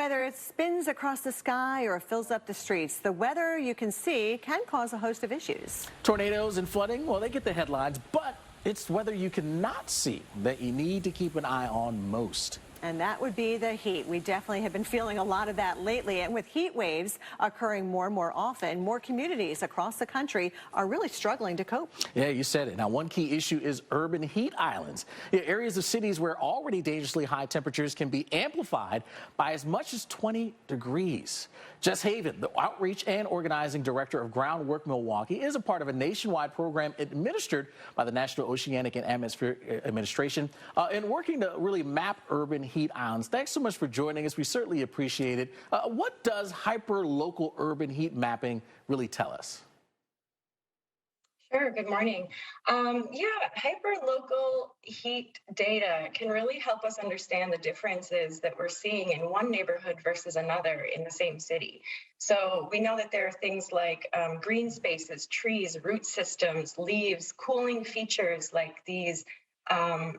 whether it spins across the sky or fills up the streets, the weather you can see can cause a host of issues. Tornadoes and flooding, well, they get the headlines, but it's weather you cannot see that you need to keep an eye on most. And that would be the heat. We definitely have been feeling a lot of that lately. And with heat waves occurring more and more often, more communities across the country are really struggling to cope. Yeah, you said it. Now, one key issue is urban heat islands. Areas of cities where already dangerously high temperatures can be amplified by as much as 20 degrees. Jess Haven, the Outreach and Organizing Director of Groundwork Milwaukee, is a part of a nationwide program administered by the National Oceanic and Atmospheric Administration in working to really map urban heat islands. Thanks so much for joining us. We certainly appreciate it. What does hyper-local urban heat mapping really tell us? Sure. Good morning. Hyperlocal heat data can really help us understand the differences that we're seeing in one neighborhood versus another in the same city. So we know that there are things like green spaces, trees, root systems, leaves, cooling features like these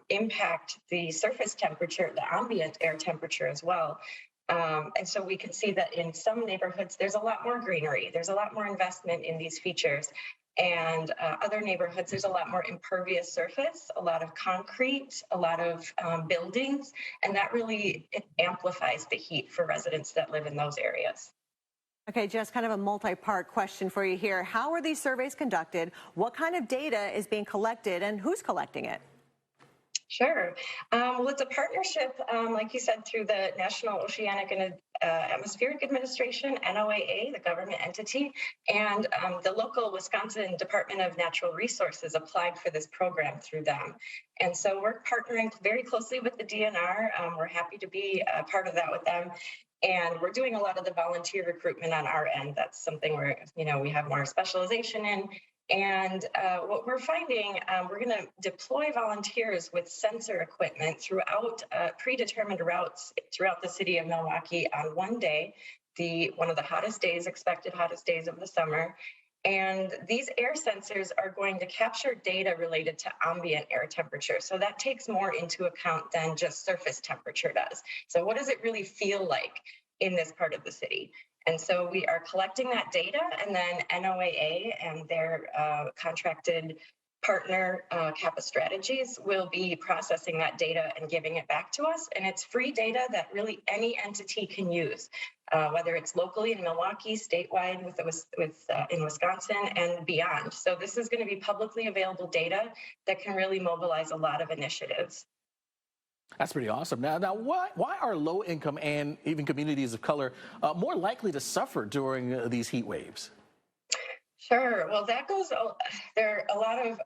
impact the surface temperature, the ambient air temperature as well. And so we can see that in some neighborhoods, there's a lot more greenery. There's a lot more investment in these features. And other neighborhoods, there's a lot more impervious surface, a lot of concrete, a lot of buildings, and that really amplifies the heat for residents that live in those areas. Okay, Jess, kind of a multi-part question for you here. How are these surveys conducted? What kind of data is being collected and who's collecting it? Sure. Well, it's a partnership, like you said, through the National Oceanic and Atmospheric Administration, NOAA, the government entity, and the local Wisconsin Department of Natural Resources applied for this program through them. And so we're partnering very closely with the DNR. We're happy to be a part of that with them. And we're doing a lot of the volunteer recruitment on our end. That's something where, we have more specialization in. And what we're finding, we're going to deploy volunteers with sensor equipment throughout predetermined routes throughout the city of Milwaukee on one day, one of the expected hottest days of the summer. And these air sensors are going to capture data related to ambient air temperature. So that takes more into account than just surface temperature does. So what does it really feel like in this part of the city? And so we are collecting that data, and then NOAA and their contracted partner, Kappa Strategies, will be processing that data and giving it back to us. And it's free data that really any entity can use, whether it's locally in Milwaukee, statewide in Wisconsin, and beyond. So this is going to be publicly available data that can really mobilize a lot of initiatives. That's pretty awesome. Now, why are low-income and even communities of color more likely to suffer during these heat waves? Sure. Well, there are a lot of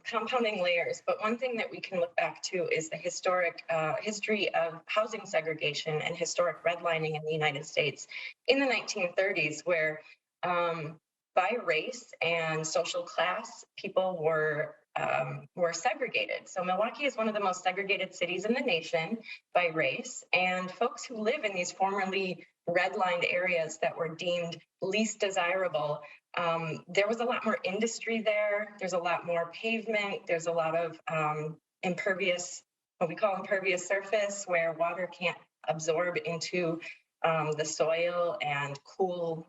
compounding layers, but one thing that we can look back to is the historic history of housing segregation and historic redlining in the United States in the 1930s, where by race and social class, people were segregated. So Milwaukee is one of the most segregated cities in the nation by race, and folks who live in these formerly redlined areas that were deemed least desirable, there was a lot more industry there. There's a lot more pavement. There's a lot of what we call impervious surface, where water can't absorb into the soil and cool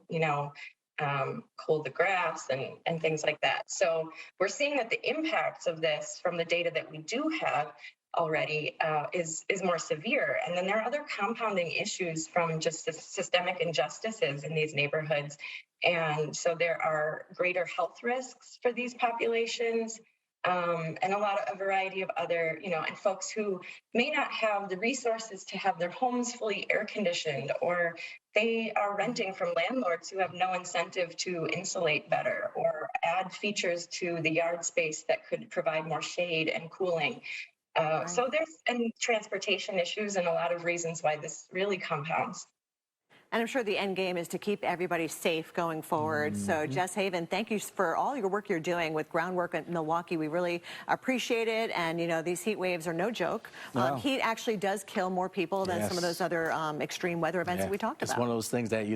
the grass and things like that. So we're seeing that the impacts of this from the data that we do have already is more severe. And then there are other compounding issues from just the systemic injustices in these neighborhoods. And so there are greater health risks for these populations. And a variety of other, and folks who may not have the resources to have their homes fully air conditioned, or they are renting from landlords who have no incentive to insulate better or add features to the yard space that could provide more shade and cooling. So there's transportation issues and a lot of reasons why this really compounds. And I'm sure the end game is to keep everybody safe going forward. So Jess Haven, thank you for all your work you're doing with Groundwork at Milwaukee. We really appreciate it. And, these heat waves are no joke. No. Heat actually does kill more people than some of those other extreme weather events that we talked about. It's one of those things that